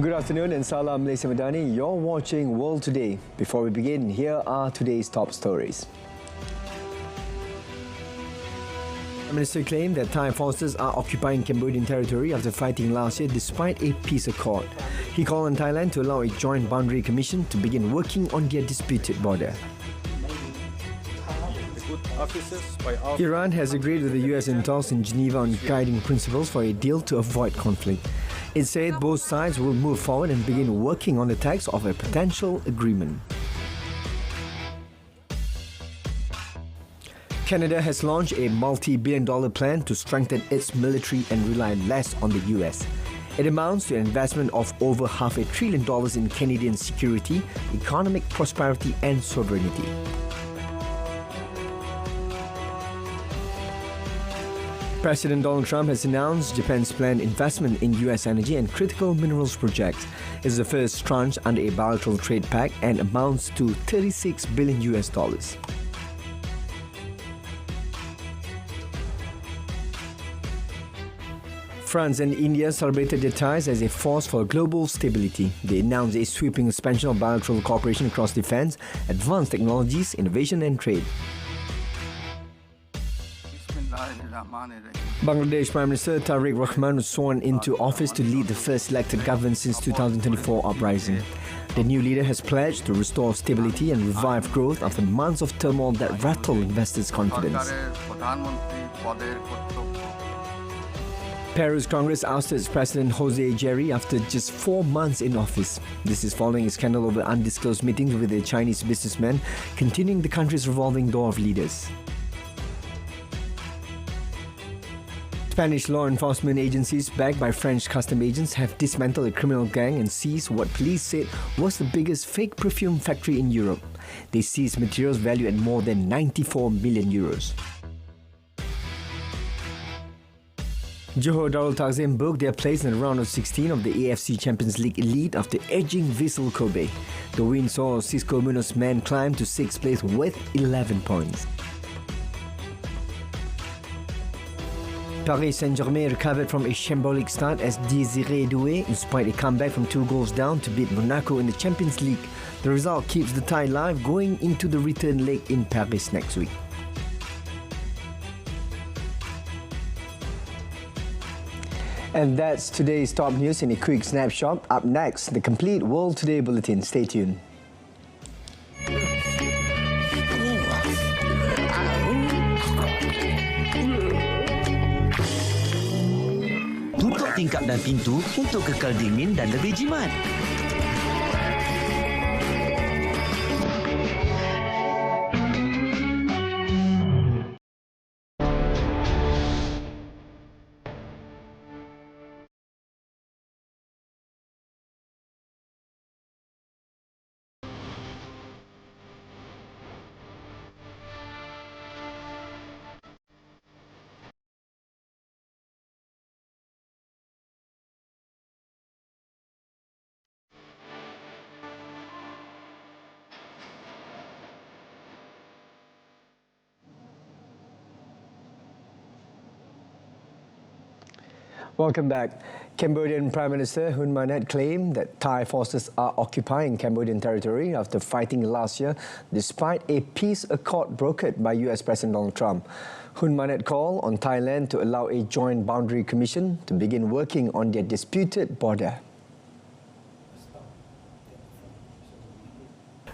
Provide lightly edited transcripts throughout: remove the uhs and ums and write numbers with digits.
Good afternoon and salam Malaysia Madani. You're watching World Today. Before we begin, here are today's top stories. Prime Minister claimed that Thai forces are occupying Cambodian territory after fighting last year despite a peace accord. He called on Thailand to allow a joint boundary commission to begin working on their disputed border. Iran has agreed with the US in talks in Geneva on guiding principles for a deal to avoid conflict. It said both sides will move forward and begin working on the text of a potential agreement. Canada has launched a multi-billion-dollar plan to strengthen its military and rely less on the US. It amounts to an investment of over $500 billion in Canadian security, economic prosperity and sovereignty. President Donald Trump has announced Japan's planned investment in US energy and critical minerals projects. It is the first tranche under a bilateral trade pact and amounts to $36 billion. France and India celebrated their ties as a force for global stability. They announced a sweeping expansion of bilateral cooperation across defense, advanced technologies, innovation and trade. Bangladesh Prime Minister Tariq Rahman was sworn into office to lead the first elected government since 2024 uprising. The new leader has pledged to restore stability and revive growth after months of turmoil that rattled investors' confidence. Peru's Congress ousted its President Jose Jerry after just 4 months in office. This is following a scandal over undisclosed meetings with a Chinese businessman, continuing the country's revolving door of leaders. Spanish law enforcement agencies, backed by French custom agents, have dismantled a criminal gang and seized what police said was the biggest fake perfume factory in Europe. They seized materials valued at more than 94 million euros. Johor Darul Takzim booked their place in the round of 16 of the AFC Champions League Elite after edging Vissel Kobe. The win saw Cisco Munoz men climb to 6th place with 11 points. Paris Saint-Germain recovered from a shambolic start as Désiré Doué inspired a comeback from 2 goals down to beat Monaco in the Champions League. The result keeps the tie live going into the return leg in Paris next week. And that's today's top news in a quick snapshot. Up next, the complete World Today Bulletin. Stay tuned. Tutup tingkap dan pintu untuk kekal dingin dan lebih jimat. Welcome back. Cambodian Prime Minister Hun Manet claimed that Thai forces are occupying Cambodian territory after fighting last year despite a peace accord brokered by US President Donald Trump. Hun Manet called on Thailand to allow a joint boundary commission to begin working on their disputed border.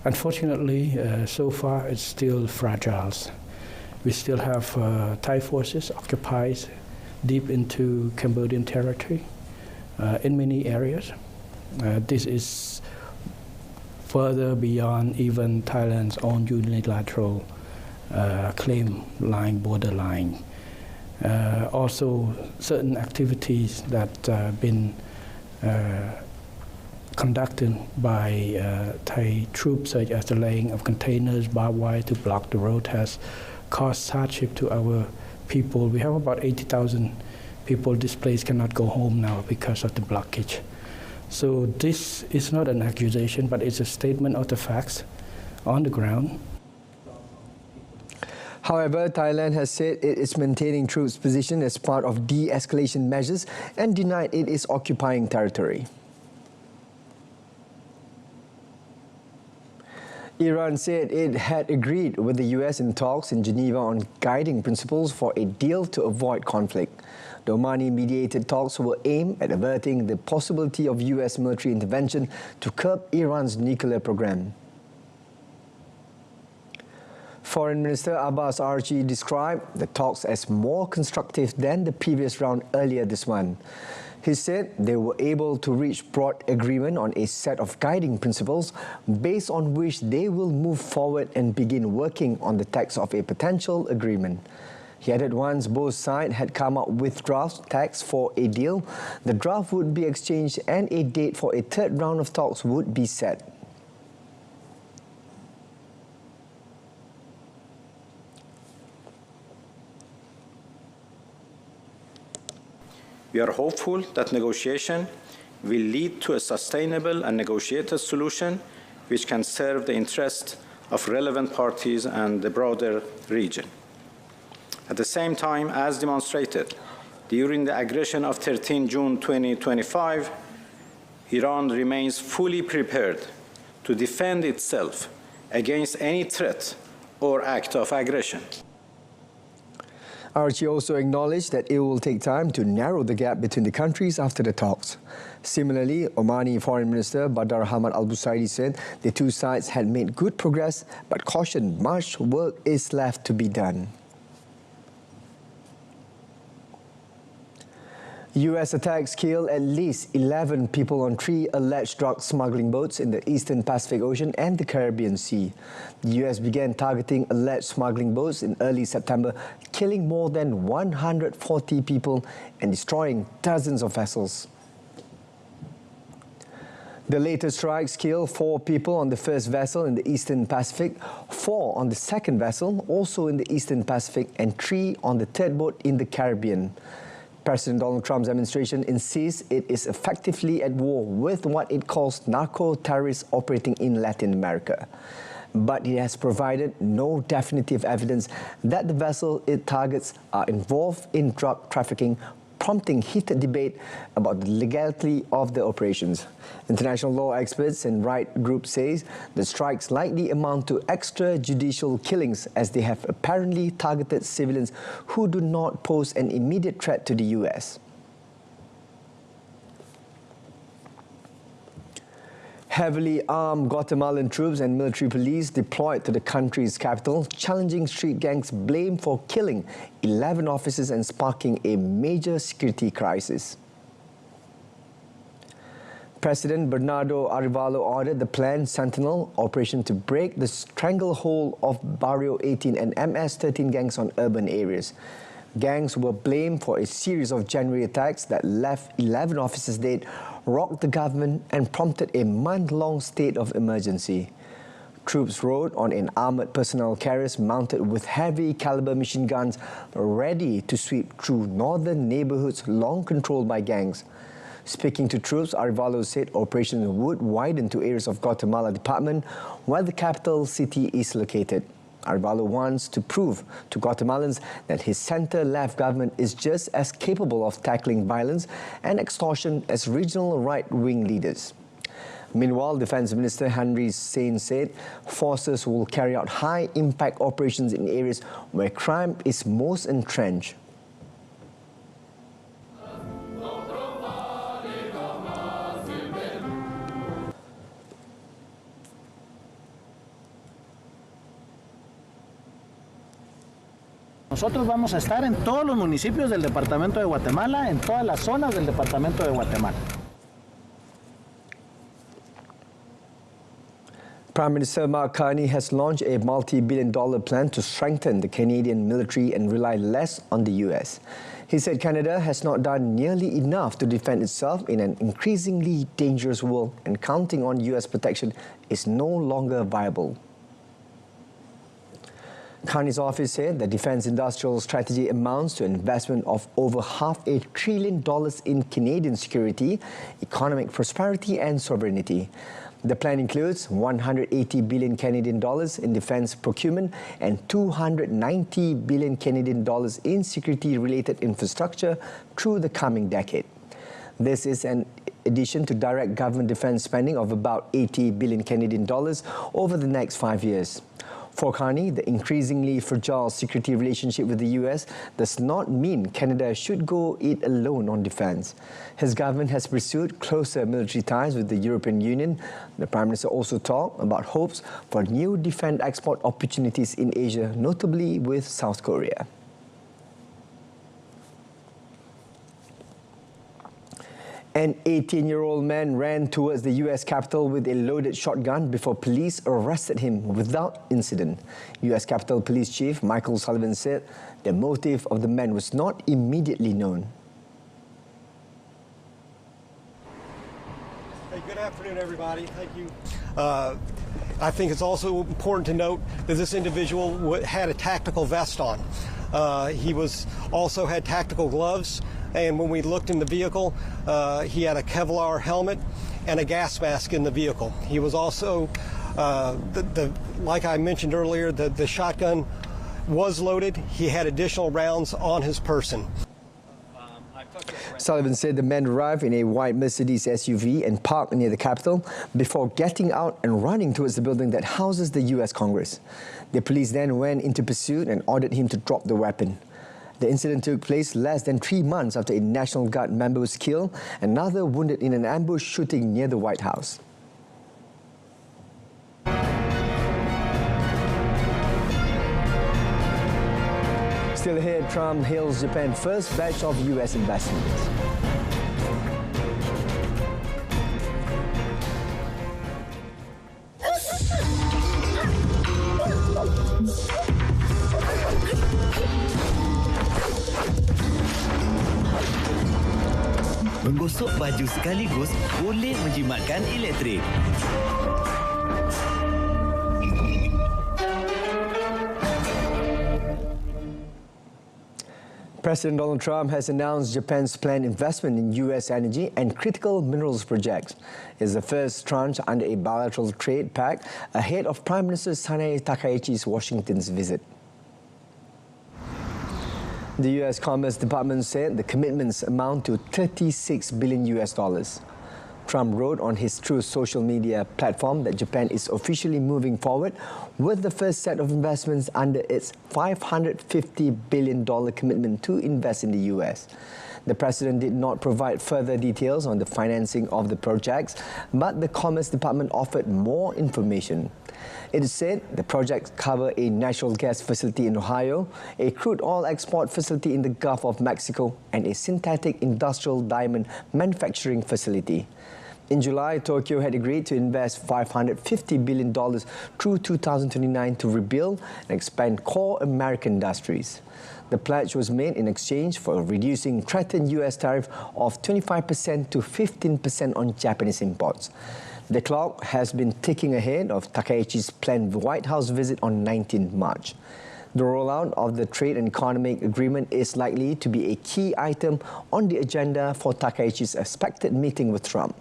Unfortunately, so far it's still fragile. We still have Thai forces occupied deep into Cambodian territory in many areas. This is further beyond even Thailand's own unilateral claim line, borderline. Also, certain activities that been conducted by Thai troops, such as the laying of containers, barbed wire to block the road, has caused hardship to our people. We have about 80,000 people displaced, cannot go home now because of the blockage. So this is not an accusation, but it's a statement of the facts on the ground. However, Thailand has said it is maintaining troops' position as part of de-escalation measures and denied it is occupying territory. Iran said it had agreed with the US in talks in Geneva on guiding principles for a deal to avoid conflict. The Omani-mediated talks will aim at averting the possibility of US military intervention to curb Iran's nuclear program. Foreign Minister Abbas Archie described the talks as more constructive than the previous round earlier this month. He said they were able to reach broad agreement on a set of guiding principles based on which they will move forward and begin working on the text of a potential agreement. He added once both sides had come up with draft text for a deal, the draft would be exchanged and a date for a third round of talks would be set. We are hopeful that negotiation will lead to a sustainable and negotiated solution which can serve the interest of relevant parties and the broader region. At the same time, as demonstrated during the aggression of 13 June 2025, Iran remains fully prepared to defend itself against any threat or act of aggression. Archie also acknowledged that it will take time to narrow the gap between the countries after the talks. Similarly, Omani Foreign Minister Badr Hamad Al-Busaidi said the two sides had made good progress but cautioned much work is left to be done. US attacks killed at least 11 people on 3 alleged drug smuggling boats in the Eastern Pacific Ocean and the Caribbean Sea. The US began targeting alleged smuggling boats in early September, killing more than 140 people and destroying dozens of vessels. The latest strikes killed 4 people on the first vessel in the Eastern Pacific, 4 on the second vessel, also in the Eastern Pacific, and 3 on the third boat in the Caribbean. President Donald Trump's administration insists it is effectively at war with what it calls narco-terrorists operating in Latin America. But it has provided no definitive evidence that the vessel it targets are involved in drug trafficking, prompting heated debate about the legality of the operations. International law experts and right groups say the strikes likely amount to extrajudicial killings as they have apparently targeted civilians who do not pose an immediate threat to the US. Heavily armed Guatemalan troops and military police deployed to the country's capital, challenging street gangs blamed for killing 11 officers and sparking a major security crisis. President Bernardo Arevalo ordered the planned Sentinel operation to break the stranglehold of Barrio 18 and MS-13 gangs on urban areas. Gangs were blamed for a series of January attacks that left 11 officers dead, rocked the government and prompted a month-long state of emergency. Troops rode on an armoured personnel carriers mounted with heavy caliber machine guns ready to sweep through northern neighbourhoods long controlled by gangs. Speaking to troops, Arevalo said operations would widen to areas of Guatemala department where the capital city is located. Arevalo wants to prove to Guatemalans that his centre-left government is just as capable of tackling violence and extortion as regional right-wing leaders. Meanwhile, Defence Minister Henry Sain said forces will carry out high-impact operations in areas where crime is most entrenched. Nosotros vamos a estar en todos los municipios del departamento de Guatemala, en todas las zonas del departamento de Guatemala. Prime Minister Mark Carney has launched a multi-billion-dollar plan to strengthen the Canadian military and rely less on the US. He said Canada has not done nearly enough to defend itself in an increasingly dangerous world, and counting on US protection is no longer viable. Carney's office said the defence industrial strategy amounts to an investment of over $500 billion in Canadian security, economic prosperity and sovereignty. The plan includes 180 billion Canadian dollars in defence procurement and 290 billion Canadian dollars in security-related infrastructure through the coming decade. This is an addition to direct government defence spending of about 80 billion Canadian dollars over the next 5 years. For Carney, the increasingly fragile security relationship with the US does not mean Canada should go it alone on defence. His government has pursued closer military ties with the European Union. The Prime Minister also talked about hopes for new defence export opportunities in Asia, notably with South Korea. An 18-year-old man ran towards the US Capitol with a loaded shotgun before police arrested him without incident. US Capitol Police Chief Michael Sullivan said the motive of the man was not immediately known. Hey, good afternoon, everybody. Thank you. I think it's also important to note that this individual had a tactical vest on. He also had tactical gloves. And when we looked in the vehicle, he had a Kevlar helmet and a gas mask in the vehicle. He was also, like I mentioned earlier, the shotgun was loaded. He had additional rounds on his person. Sullivan said the man arrived in a white Mercedes SUV and parked near the Capitol before getting out and running towards the building that houses the US Congress. The police then went into pursuit and ordered him to drop the weapon. The incident took place less than 3 months after a National Guard member was killed and another wounded in an ambush shooting near the White House. Still ahead, Trump hails Japan's first batch of US investments. Menggosok baju sekaligus boleh menjimatkan elektrik. President Donald Trump has announced Japan's planned investment in US energy and critical minerals projects. It's the first tranche under a bilateral trade pact ahead of Prime Minister Sanae Takaichi's Washington's visit. The US Commerce Department said the commitments amount to $36 billion. Trump wrote on his Truth social media platform that Japan is officially moving forward with the first set of investments under its $550 billion commitment to invest in the US. The president did not provide further details on the financing of the projects, but the Commerce Department offered more information. It is said the projects cover a natural gas facility in Ohio, a crude oil export facility in the Gulf of Mexico, and a synthetic industrial diamond manufacturing facility. In July, Tokyo had agreed to invest $550 billion through 2029 to rebuild and expand core American industries. The pledge was made in exchange for reducing threatened US tariff of 25% to 15% on Japanese imports. The clock has been ticking ahead of Takaichi's planned White House visit on 19 March. The rollout of the trade and economic agreement is likely to be a key item on the agenda for Takaichi's expected meeting with Trump.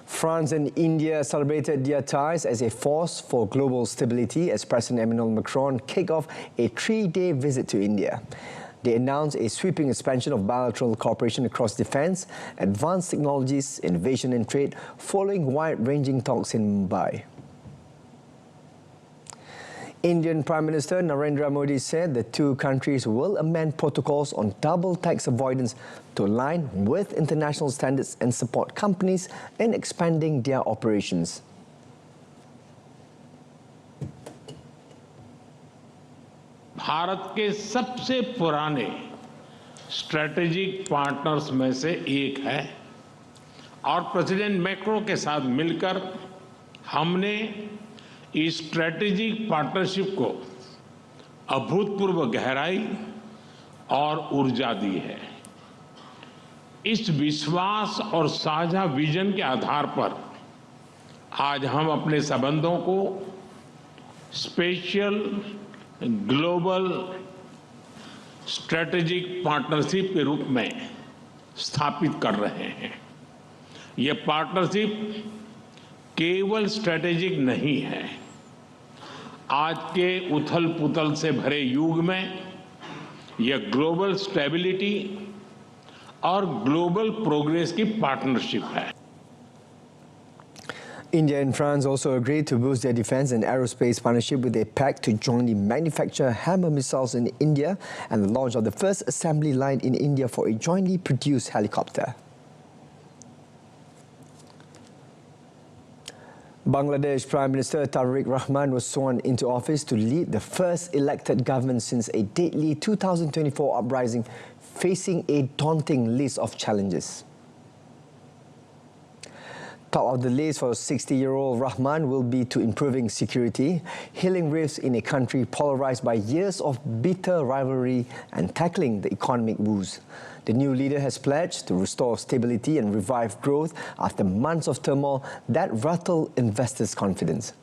France and India celebrated their ties as a force for global stability as President Emmanuel Macron kicked off a 3-day visit to India. They announced a sweeping expansion of bilateral cooperation across defence, advanced technologies, innovation and trade following wide-ranging talks in Mumbai. Indian Prime Minister Narendra Modi said the two countries will amend protocols on double tax avoidance to align with international standards and support companies in expanding their operations. Bharat के सबसे पुराने strategic partners में से एक है और president macro के साथ मिलकर हमने इस स्ट्रेटेजिक पार्टनरशिप को अभूतपूर्व गहराई और ऊर्जा दी है। इस विश्वास और साझा विजन के आधार पर आज हम अपने संबंधों को स्पेशल ग्लोबल स्ट्रेटेजिक पार्टनरशिप के रूप में स्थापित कर रहे हैं। ये पार्टनरशिप केवल स्ट्रेटेजिक नहीं है। आज के उथल-पुथल से भरे युग में यह ग्लोबल स्टेबिलिटी और ग्लोबल प्रोग्रेस की पार्टनरशिप है। India and France also agreed to boost their defense and aerospace partnership with a pact to jointly manufacture Hammer missiles in India and the launch of the first assembly line in India for a jointly produced helicopter. Bangladesh Prime Minister Tariq Rahman was sworn into office to lead the first elected government since a deadly 2024 uprising, facing a daunting list of challenges. Top of the list for 60-year-old Rahman will be to improving security, healing rifts in a country polarized by years of bitter rivalry, and tackling the economic woes. The new leader has pledged to restore stability and revive growth after months of turmoil that rattled investors' confidence.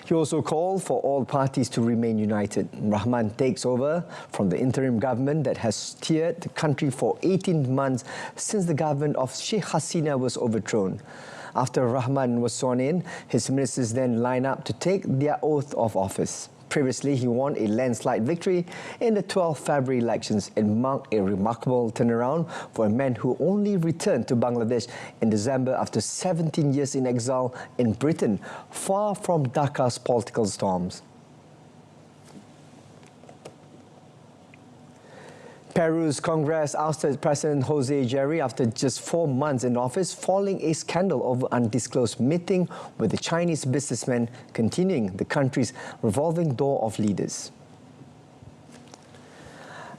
He also called for all parties to remain united. Rahman takes over from the interim government that has steered the country for 18 months since the government of Sheikh Hasina was overthrown. After Rahman was sworn in, his ministers then line up to take their oath of office. Previously, he won a landslide victory in the 12 February elections and marked a remarkable turnaround for a man who only returned to Bangladesh in December after 17 years in exile in Britain, far from Dhaka's political storms. Peru's Congress ousted President Jose Jerry after just 4 months in office, following a scandal over undisclosed meeting with a Chinese businessman, continuing the country's revolving door of leaders.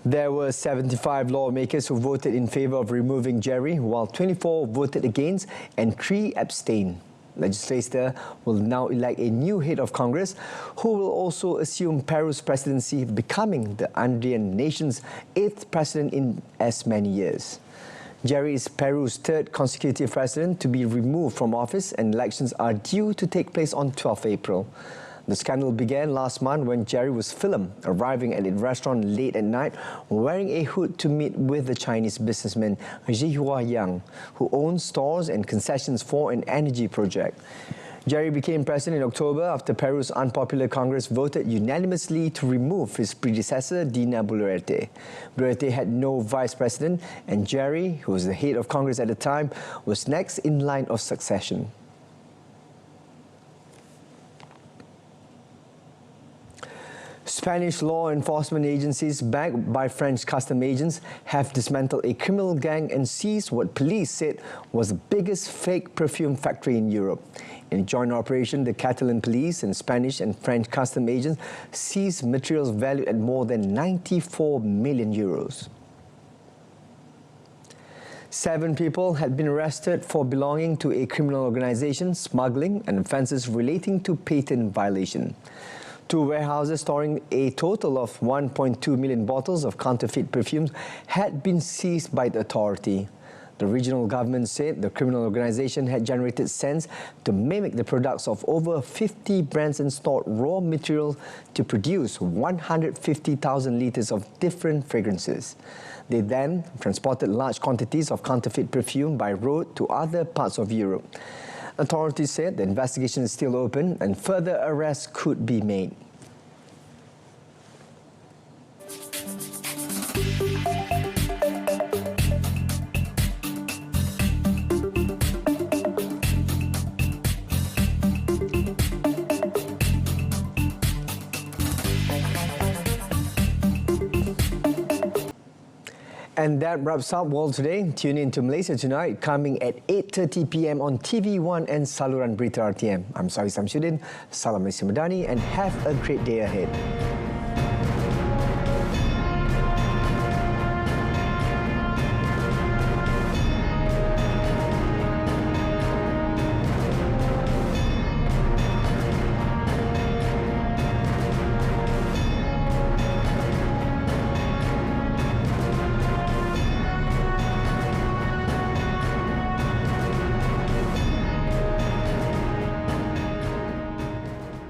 There were 75 lawmakers who voted in favor of removing Jerry, while 24 voted against and 3 abstained. Legislature will now elect a new head of Congress who will also assume Peru's presidency, becoming the Andean nation's 8th president in as many years. Jerry is Peru's 3rd consecutive president to be removed from office, and elections are due to take place on 12 April. The scandal began last month when Jerry was filmed arriving at a restaurant late at night wearing a hood to meet with the Chinese businessman Zhihua Yang, who owns stores and concessions for an energy project. Jerry became president in October after Peru's unpopular Congress voted unanimously to remove his predecessor, Dina Boluarte. Boluarte had no vice president, and Jerry, who was the head of Congress at the time, was next in line of succession. Spanish law enforcement agencies, backed by French custom agents, have dismantled a criminal gang and seized what police said was the biggest fake perfume factory in Europe. In a joint operation, the Catalan police and Spanish and French custom agents seized materials valued at more than 94 million euros. 7 people had been arrested for belonging to a criminal organization, smuggling, and offences relating to patent violation. 2 warehouses storing a total of 1.2 million bottles of counterfeit perfumes had been seized by the authority. The regional government said the criminal organization had generated scents to mimic the products of over 50 brands and stored raw materials to produce 150,000 litres of different fragrances. They then transported large quantities of counterfeit perfume by road to other parts of Europe. Authorities said the investigation is still open and further arrests could be made. And that wraps up World Today. Tune in to Malaysia Tonight, coming at 8:30 p.m. on TV1 and saluran Berita RTM. I'm Sahih Samsudin. Salam Malaysia Madani, and have a great day ahead.